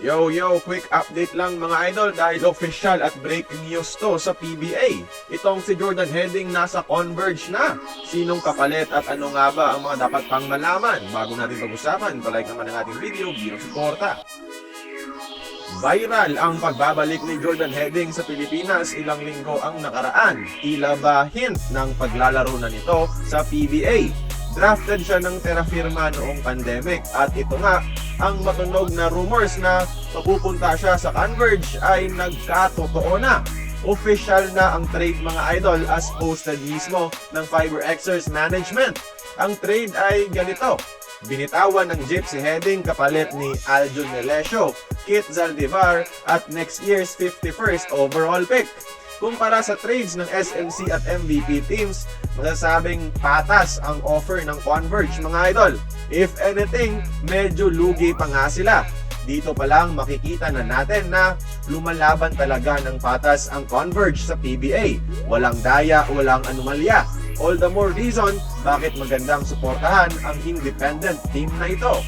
Yo, quick update lang mga idol dahil official at breaking news to sa PBA. Itong si Jordan Heading nasa Converge na. Sinong kapalit at ano nga ba ang mga dapat pang malaman? Bago natin pag-usapan, palike naman ang ating video bilang suporta. Viral ang pagbabalik ni Jordan Heading sa Pilipinas ilang linggo ang nakaraan. Tila ba hint ng paglalaro na nito sa PBA? Drafted siya ng Terra Firma noong pandemic at ito nga, ang matunog na rumors na mapupunta siya sa Converge ay nagkatotoo na. Official na ang trade mga idol as posted mismo ng FiberXers Management. Ang trade ay ganito. Binitawan ng Jeep si Heading kapalit ni Aljun Melesio, Kit Zaldivar at next year's 51st overall pick. Kumpara sa trades ng SMC at MVP teams, masasabing patas ang offer ng Converge mga idol. If anything, medyo lugi pa nga sila. Dito pa lang makikita na natin na lumalaban talaga ng patas ang Converge sa PBA. Walang daya, walang anomalya. All the more reason bakit magandang suportahan ang independent team na ito.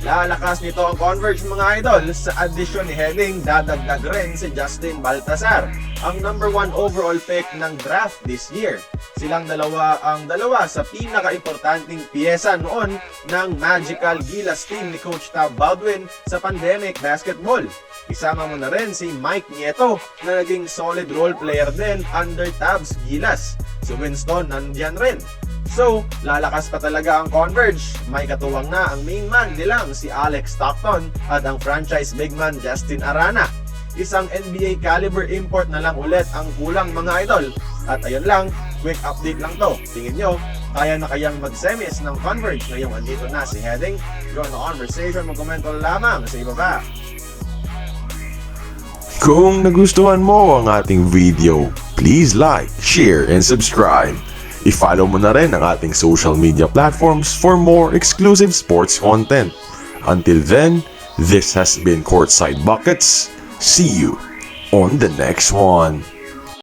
Lalakas nito ang Converge mga idol. Sa addition ni Heading, dadagdag rin si Justin Baltazar, ang number 1 overall pick ng draft this year. Silang dalawa ang dalawa sa pinaka-importanting piyesa noon ng Magical Gilas team ni Coach Tab Baldwin sa pandemic basketball. Isama mo na rin si Mike Nieto na naging solid role player din under Tab's Gilas. Si Winston nandiyan rin. So, lalakas pa talaga ang Converge. May katuwang na ang main man nilang si Alex Stockton at ang franchise big man Justin Arana. Isang NBA caliber import na lang ulit ang kulang mga idol. At ayun lang, quick update lang to. Tingin nyo, kaya na kayang mag-semis ng Converge ngayong andito na si Heading? Join the conversation, mag-komento lamang sa ibaba. Kung nagustuhan mo ang ating video, please like, share, and subscribe. I-follow mo na rin ang ating social media platforms for more exclusive sports content. Until then, this has been Courtside Buckets. See you on the next one.